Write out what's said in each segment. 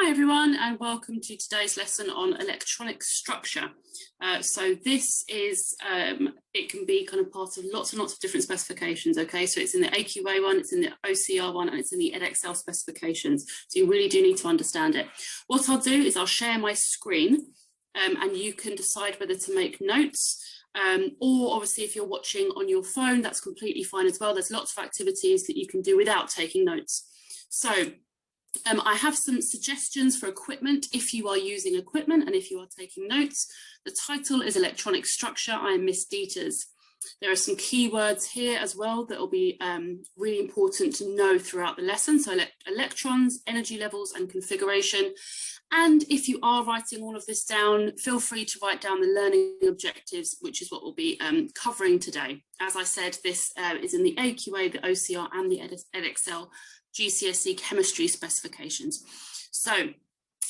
Hi everyone, and welcome to today's lesson on electronic structure. So this is, it can be kind of part of lots and lots of different specifications, okay? So it's in the AQA one, it's in the OCR one, and it's in the EdXL specifications. So you really do need to understand it. What I'll do is I'll share my screen and you can decide whether to make notes. Or obviously if you're watching on your phone, that's completely fine as well. There's lots of activities that you can do without taking notes. So I have some suggestions for equipment if you are using equipment and if you are taking notes. The title is Electronic Structure. I am Miss Dieters. There are some keywords here as well that will be really important to know throughout the lesson. So electrons, energy levels and configuration. And if you are writing all of this down, feel free to write down the learning objectives, which is what we'll be covering today. As I said, this is in the AQA, the OCR and the EdXL GCSE chemistry specifications. So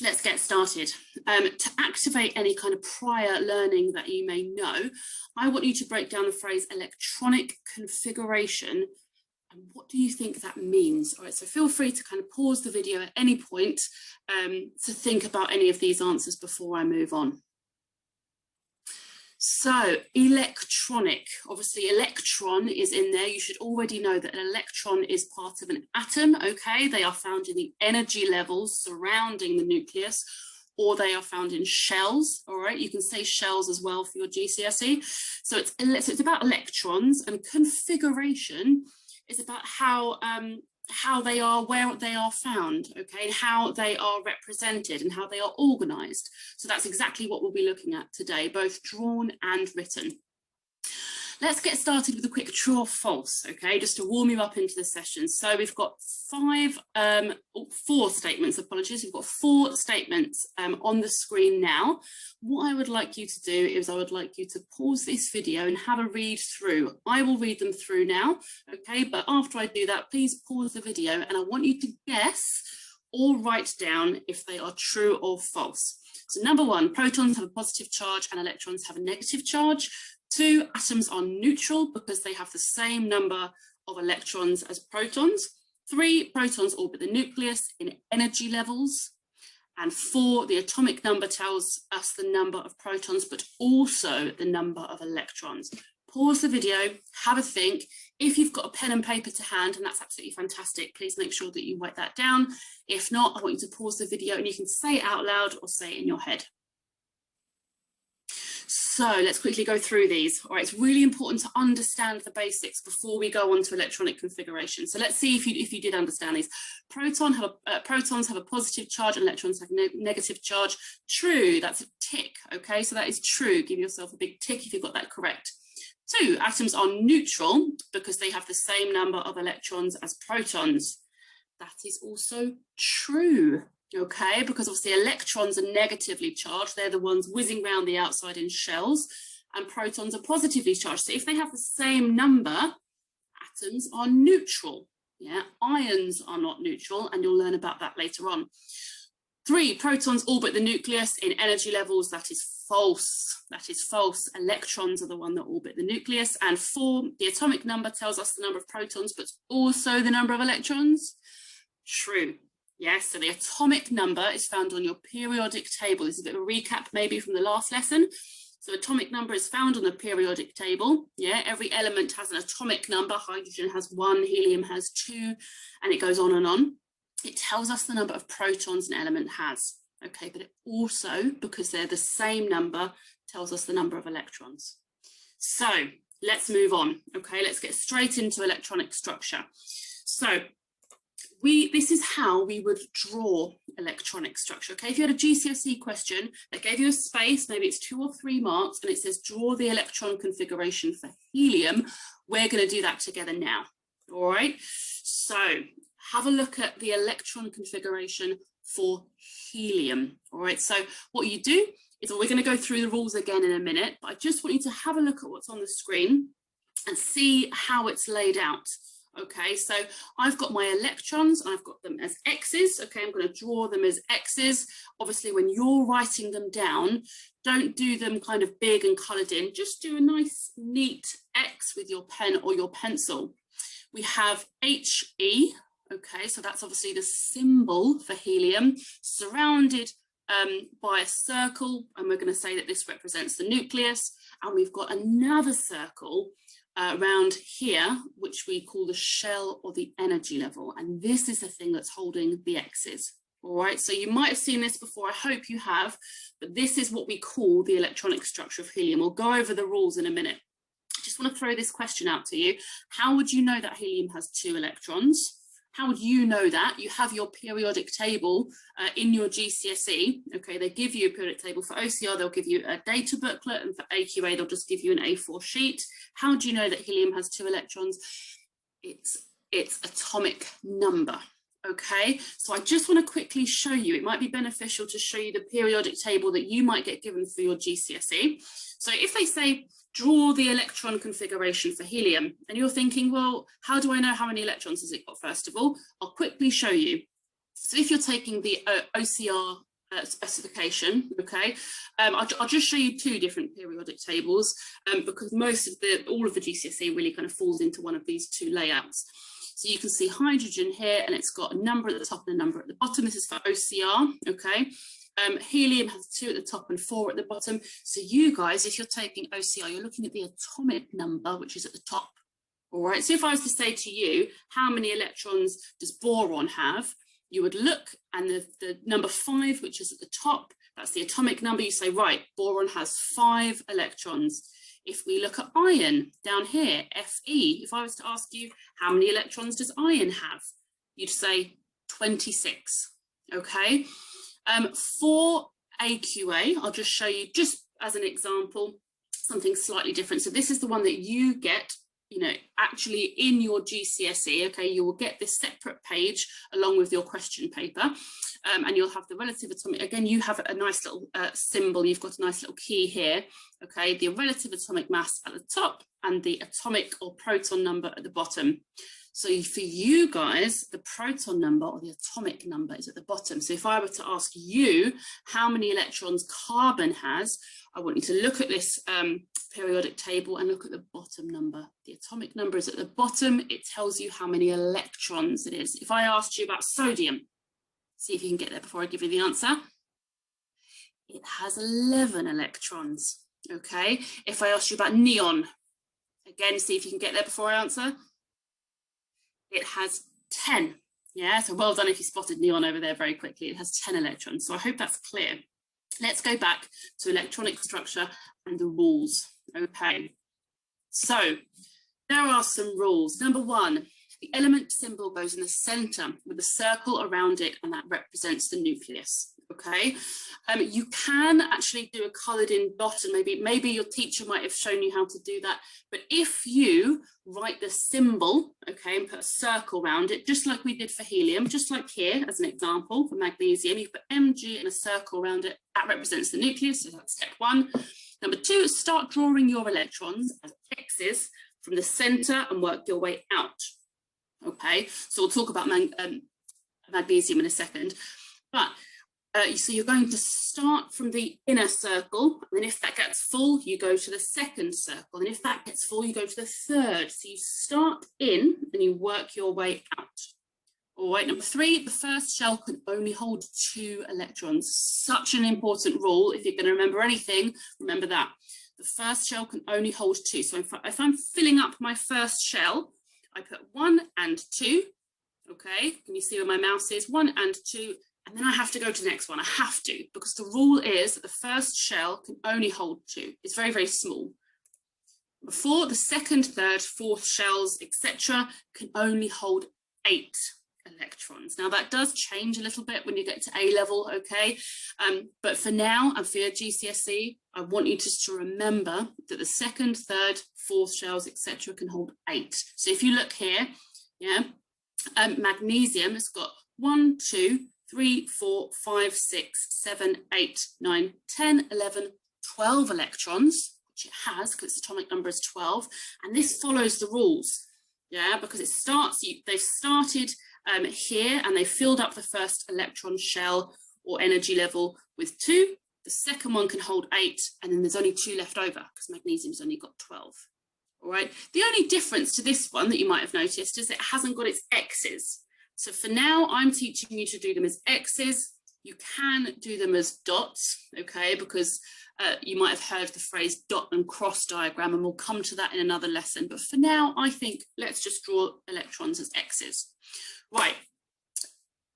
let's get started. To activate any kind of prior learning that you may know, I want you to break down the phrase electronic configuration. And what do you think that means? All right, so feel free to kind of pause the video at any point to think about any of these answers before I move on. So electronic, obviously electron is in there. You should already know that an electron is part of an atom, okay? They are found in the energy levels surrounding the nucleus, or they are found in shells, all right? You can say shells as well for your GCSE. So it's about electrons, and configuration is about how they are, where they are found, okay, and how they are represented and how they are organized. So that's exactly what we'll be looking at today, both drawn and written. Let's get started with a quick true or false, okay, just to warm you up into the session. So we've got four statements, apologies. We've got four statements on the screen now. What I would like you to do is I would like you to pause this video and have a read through. I will read them through now, okay, but after I do that, please pause the video and I want you to guess or write down if they are true or false. So number one, protons have a positive charge and electrons have a negative charge. 2, atoms are neutral because they have the same number of electrons as protons. 3, protons orbit the nucleus in energy levels. And 4, the atomic number tells us the number of protons, but also the number of electrons. Pause the video, have a think. If you've got a pen and paper to hand, and that's absolutely fantastic, please make sure that you write that down. If not, I want you to pause the video and you can say it out loud or say it in your head. So let's quickly go through these. All right, it's really important to understand the basics before we go on to electronic configuration. So let's see if you did understand these. Protons have a positive charge and electrons have negative charge. True, that's a tick, okay? So that is true. Give yourself a big tick if you got that correct. 2, atoms are neutral because they have the same number of electrons as protons. That is also true. Okay, because obviously electrons are negatively charged. They're the ones whizzing around the outside in shells, and protons are positively charged. So if they have the same number, atoms are neutral. Yeah, ions are not neutral, and you'll learn about that later on. 3, protons orbit the nucleus in energy levels. That is false. That is false. Electrons are the one that orbit the nucleus. And 4, the atomic number tells us the number of protons, but also the number of electrons. True. Yes, so the atomic number is found on your periodic table. This is a bit of a recap maybe from the last lesson. So atomic number is found on the periodic table. Yeah, every element has an atomic number. Hydrogen has 1, helium has 2, and it goes on and on. It tells us the number of protons an element has. Okay, but it also, because they're the same number, tells us the number of electrons. So let's move on. Okay, let's get straight into electronic structure. So this is how we would draw electronic structure. Okay, if you had a GCSE question that gave you a space, maybe it's 2 or 3 marks, and it says draw the electron configuration for helium, we're going to do that together now. All right, so have a look at the electron configuration for helium. All right, so what you do is, we're going to go through the rules again in a minute, but I just want you to have a look at what's on the screen and see how it's laid out. Okay, so I've got my electrons, I've got them as X's. Okay, I'm going to draw them as X's. Obviously, when you're writing them down, don't do them kind of big and coloured in. Just do a nice, neat X with your pen or your pencil. We have HE, Okay, so that's obviously the symbol for helium, surrounded by a circle, and we're going to say that this represents the nucleus, and we've got another circle around here, which we call the shell or the energy level, and this is the thing that's holding the X's. All right, so you might have seen this before, I hope you have, but this is what we call the electronic structure of helium. We'll go over the rules in a minute. I just want to throw this question out to you. How would you know that helium has 2 electrons? How would you know that? You have your periodic table in your GCSE. Okay, they give you a periodic table. For OCR, they'll give you a data booklet, and for AQA, they'll just give you an A4 sheet. How do you know that helium has 2 electrons? It's atomic number. Okay, so I just want to quickly show you, it might be beneficial to show you the periodic table that you might get given for your GCSE. So if they say, draw the electron configuration for helium, and you're thinking, well, how do I know how many electrons has it got? First of all, I'll quickly show you. So if you're taking the OCR specification, okay, I'll just show you 2 different periodic tables because all of the GCSE really kind of falls into one of these 2 layouts. So you can see hydrogen here, and it's got a number at the top and a number at the bottom. This is for OCR, okay? Helium has 2 at the top and 4 at the bottom. So you guys, if you're taking OCR, you're looking at the atomic number, which is at the top. All right, so if I was to say to you, how many electrons does boron have? You would look, and the number 5, which is at the top, that's the atomic number. You say, right, boron has 5 electrons. If we look at iron down here, Fe, if I was to ask you, how many electrons does iron have? You'd say 26, okay? For AQA, I'll just show you, just as an example, something slightly different. So this is the one that you get, you know, actually in your GCSE, okay? You will get this separate page along with your question paper, and you'll have the relative atomic, again, you have a nice little symbol, you've got a nice little key here, okay? The relative atomic mass at the top and the atomic or proton number at the bottom. So for you guys, the proton number or the atomic number is at the bottom. So if I were to ask you how many electrons carbon has, I want you to look at this periodic table and look at the bottom number. The atomic number is at the bottom. It tells you how many electrons it is. If I asked you about sodium, see if you can get there before I give you the answer. It has 11 electrons, okay? If I asked you about neon, again, see if you can get there before I answer. It has 10, yeah? So well done if you spotted neon over there very quickly. It has 10 electrons, so I hope that's clear. Let's go back to electronic structure and the rules, okay? So there are some rules. Number 1, the element symbol goes in the center with a circle around it, and that represents the nucleus, okay? You can actually do a colored in dot, and maybe your teacher might have shown you how to do that. But if you write the symbol, okay, and put a circle around it, just like we did for helium, just like here as an example for magnesium, you put Mg and a circle around it, that represents the nucleus, so that's step 1. Number 2 is start drawing your electrons as X's from the center and work your way out. Okay, so we'll talk about magnesium in a second, but so you're going to start from the inner circle, and then if that gets full, you go to the second circle, and if that gets full, you go to the third. So you start in and you work your way out. All right, number 3, the first shell can only hold 2 electrons. Such an important rule. If you're going to remember anything, remember that. The first shell can only hold 2. So if I'm filling up my first shell, I put 1 and 2, okay? Can you see where my mouse is? 1 and 2, and then I have to go to the next one. I have to, because the rule is that the first shell can only hold 2. It's very, very small. Before the second, third, fourth shells, etc., can only hold 8 electrons. Now that does change a little bit when you get to A level, okay? But for now and for your GCSE, I want you just to remember that the second, third, fourth shells, etc., can hold 8. So if you look here, yeah, magnesium has got 1, 2, 3, 4, 5, 6, 7, 8, 9, 10, 11, 12 electrons, which it has because its atomic number is 12, and this follows the rules, yeah, because it starts, they've started here and they filled up the first electron shell or energy level with 2. The second one can hold 8, and then there's only 2 left over because magnesium's only got 12. All right. The only difference to this one that you might have noticed is it hasn't got its X's. So for now, I'm teaching you to do them as X's. You can do them as dots, okay, because you might have heard the phrase dot and cross diagram, and we'll come to that in another lesson. But for now, I think let's just draw electrons as X's. Right,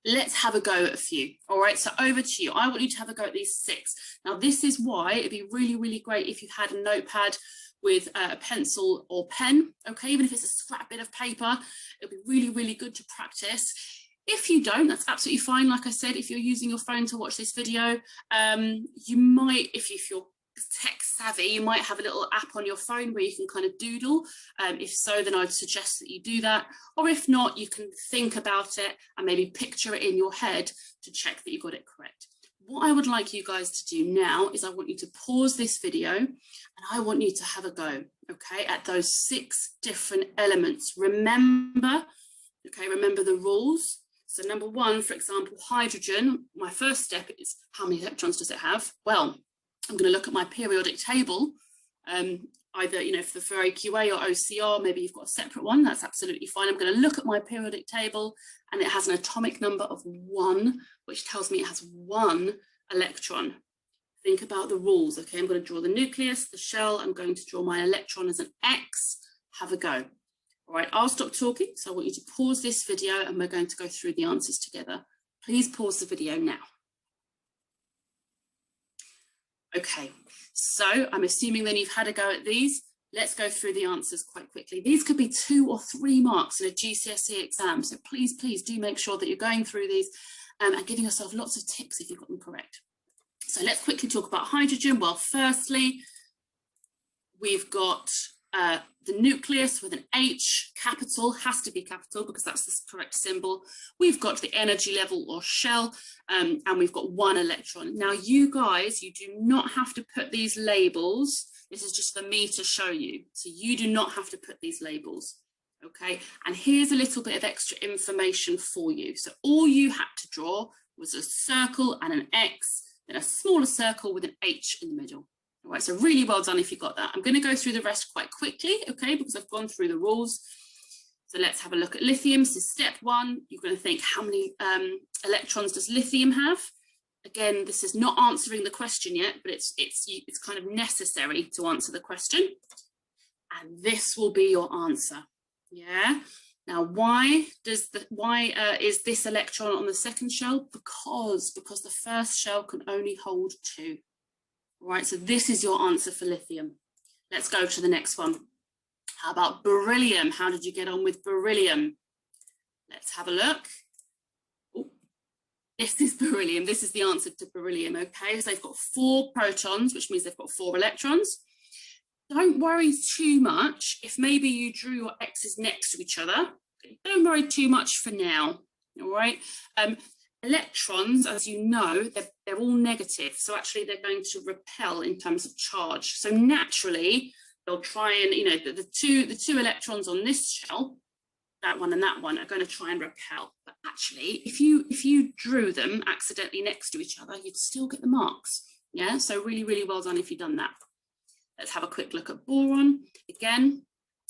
let's have a go at a few. All right, so over to you. I want you to have a go at these 6. Now, this is why it'd be really, really great if you had a notepad with a pencil or pen, okay, even if it's a scrap bit of paper, it'll be really, really good to practice. If you don't, that's absolutely fine. Like I said, if you're using your phone to watch this video, you might, if you're tech savvy, you might have a little app on your phone where you can kind of doodle. If so, then I'd suggest that you do that. Or if not, you can think about it and maybe picture it in your head to check that you got it correct. What I would like you guys to do now is I want you to pause this video and I want you to have a go, okay, at those 6 different elements. Remember, okay, remember the rules. So number 1, for example, hydrogen, my first step is how many electrons does it have? Well, I'm going to look at my periodic table, either, you know, for AQA or OCR, maybe you've got a separate one, that's absolutely fine. I'm going to look at my periodic table and it has an atomic number of 1, which tells me it has 1 electron. Think about the rules, okay? I'm going to draw the nucleus, the shell, I'm going to draw my electron as an X. Have a go. All right, I'll stop talking, so I want you to pause this video and we're going to go through the answers together. Please pause the video now. Okay, so I'm assuming then you've had a go at these. Let's go through the answers quite quickly. These could be 2 or 3 marks in a GCSE exam, so please, please do make sure that you're going through these and giving yourself lots of ticks if you've got them correct. So let's quickly talk about hydrogen. Well, firstly, we've got the nucleus with an H, capital, has to be capital because that's the correct symbol. We've got the energy level or shell, and we've got 1 electron. Now, you guys, you do not have to put these labels. This is just for me to show you. So you do not have to put these labels, okay? And here's a little bit of extra information for you. So all you had to draw was a circle and an X, then a smaller circle with an H in the middle. All right, so really well done if you got that. I'm going to go through the rest quite quickly, okay, because I've gone through the rules. So let's have a look at lithium. So step 1, you're going to think how many electrons does lithium have? Again, this is not answering the question yet, but it's kind of necessary to answer the question. And this will be your answer. Yeah. Now, why is this electron on the second shell? Because the first shell can only hold 2. All right, so this is your answer for lithium. Let's go to the next one. How about beryllium? How did you get on with beryllium? Let's have a look. Ooh, this is beryllium. This is the answer to beryllium, okay? So they've got 4 protons, which means they've got 4 electrons. Don't worry too much if maybe you drew your X's next to each other. Don't worry too much for now, all right? Electrons, as you know, they're all negative. So actually they're going to repel in terms of charge. So naturally, they'll try and, you know, the two electrons on this shell, that one and that one, are going to try and repel. But actually, if you drew them accidentally next to each other, you'd still get the marks. Yeah, so really, really well done if you've done that. Let's have a quick look at boron. Again,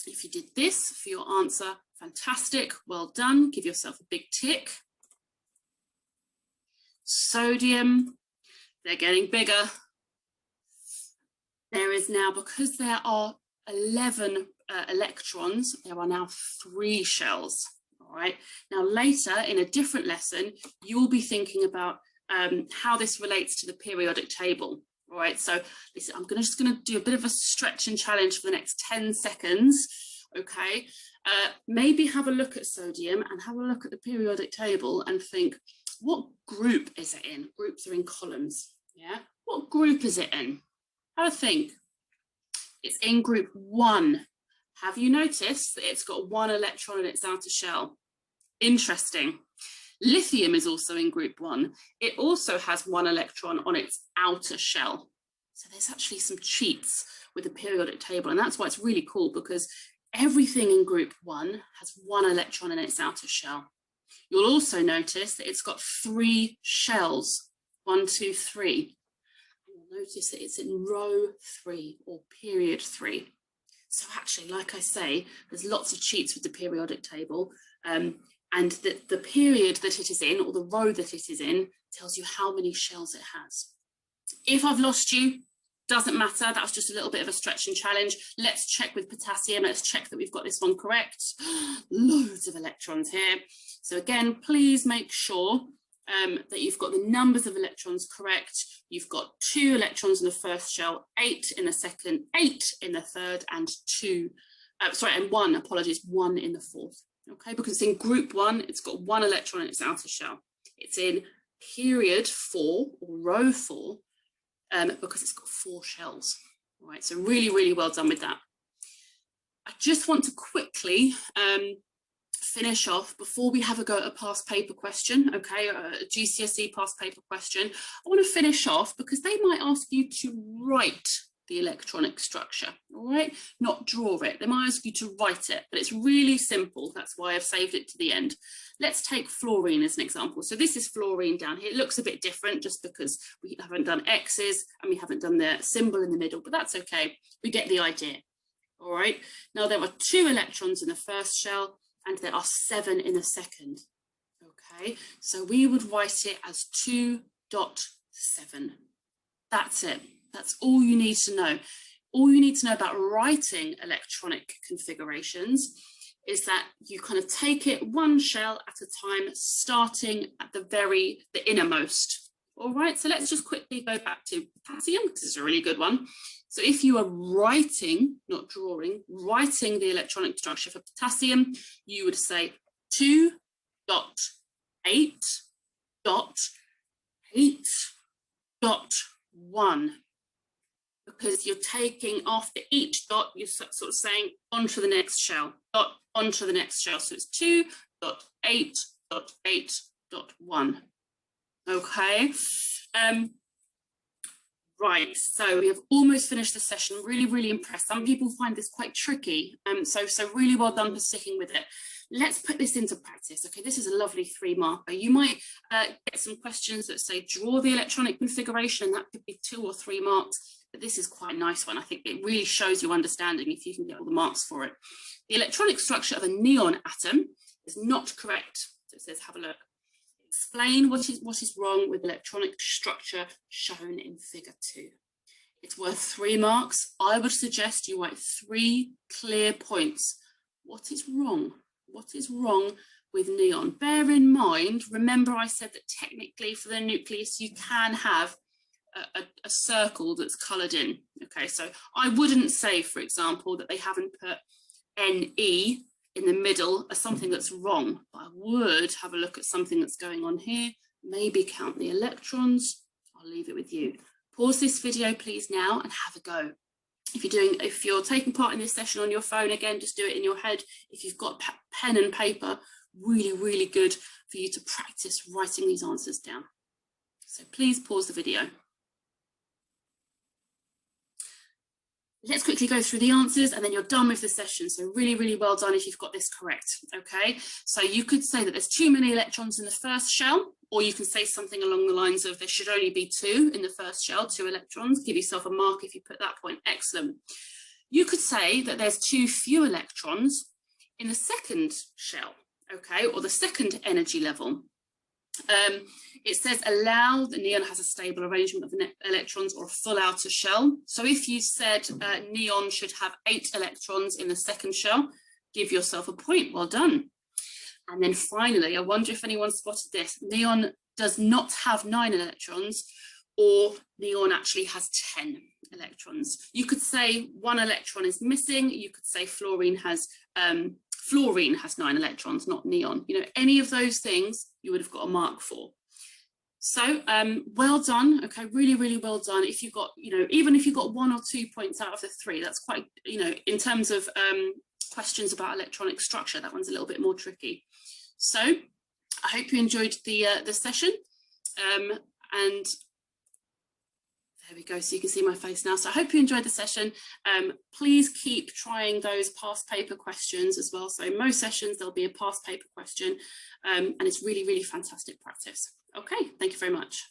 if you did this for your answer, fantastic, well done. Give yourself a big tick. Sodium, they're getting bigger. There is now, because there are 11 electrons, there are now 3 shells. All right. Now later in a different lesson, you will be thinking about how this relates to the periodic table. All right. So listen, I'm just going to do a bit of a stretch and challenge for the next 10 seconds. Okay. Maybe have a look at sodium and have a look at the periodic table and think, what group is it in? Groups are in columns, yeah? What group is it in? Have a think. It's in group 1. Have you noticed that it's got 1 electron in its outer shell? Interesting. Lithium is also in group 1. It also has 1 electron on its outer shell. So there's actually some cheats with the periodic table, and that's why it's really cool, because everything in group 1 has 1 electron in its outer shell. You'll also notice that it's got 3 shells, 1, 2, 3. You'll notice that it's in row 3 or period 3. So actually, like I say, there's lots of cheats with the periodic table. And And the period that it is in, or the row that it is in, tells you how many shells it has. If I've lost you, doesn't matter, that's just a little bit of a stretch and challenge. Let's check with potassium, let's check that we've got this one correct. Loads of electrons here. So again, please make sure that you've got the numbers of electrons correct. You've got 2 electrons in the first shell, 8 in the second, 8 in the third, and 1, apologies, 1 in the fourth. Okay, because it's in group 1, it's got 1 electron in its outer shell. It's in period 4 or row 4 because it's got 4 shells. All right, so really, really well done with that. I just want to quickly finish off before we have a go at a past paper question, okay, a GCSE past paper question. I want to finish off because they might ask you to write the electronic structure, all right, not draw it. They might ask you to write it, but it's really simple. That's why I've saved it to the end. Let's take fluorine as an example. So this is fluorine down here. It looks a bit different just because we haven't done X's and we haven't done the symbol in the middle, but that's okay. We get the idea. All right. Now there are 2 electrons in the first shell and there are 7 in the second. Okay. So we would write it as 2.7. That's it. That's all you need to know. All you need to know about writing electronic configurations is that you kind of take it 1 shell at a time, starting at the innermost. All right, so let's just quickly go back to potassium, because it's a really good one. So if you are writing, not drawing, writing the electronic structure for potassium, you would say 2.8.8.1. Because you're taking after each dot, you're sort of saying onto the next shell, dot onto the next shell. So it's 2.8.8.1. Okay. Right, so we have almost finished the session. Really, really impressed. Some people find this quite tricky. So really well done for sticking with it. Let's put this into practice. Okay, this is a lovely 3-marker. You might get some questions that say draw the electronic configuration, and that could be 2 or 3 marks. But this is quite a nice one. I think it really shows you understanding if you can get all the marks for it. The electronic structure of a neon atom is not correct. So it says, have a look. Explain what is wrong with electronic structure shown in figure 2. It's worth 3 marks. I would suggest you write 3 clear points. What is wrong? What is wrong with neon? Bear in mind, remember I said that technically for the nucleus you can have a circle that's coloured in. Okay, so I wouldn't say, for example, that they haven't put Ne in the middle as something that's wrong, but I would have a look at something that's going on here, maybe count the electrons. I'll leave it with you. Pause this video please now and have a go. If you're taking part in this session on your phone, again, just do it in your head. If you've got pen and paper, really, really good for you to practice writing these answers down. So please pause the video. Let's quickly go through the answers and then you're done with the session. So really, really well done if you've got this correct, okay? So you could say that there's too many electrons in the first shell, or you can say something along the lines of there should only be 2 in the first shell, 2 electrons. Give yourself a mark if you put that point, excellent. You could say that there's too few electrons in the second shell, okay? Or the second energy level. It says allow, the neon has a stable arrangement of electrons or a full outer shell. So if you said neon should have 8 electrons in the second shell, give yourself a point, well done. And then finally, I wonder if anyone spotted this, neon does not have 9 electrons, or neon actually has 10 electrons. You could say 1 electron is missing, you could say fluorine has 9 electrons, not neon. You know, any of those things you would have got a mark for. So well done, okay, really, really well done. If you've got, you know, even if you got 1 or 2 points out of the 3, that's quite, you know, in terms of questions about electronic structure, that one's a little bit more tricky. So I hope you enjoyed the session, and there we go, so you can see my face now. So I hope you enjoyed the session. Please keep trying those past paper questions as well. So most sessions there'll be a past paper question, and it's really, really fantastic practice. Okay, thank you very much.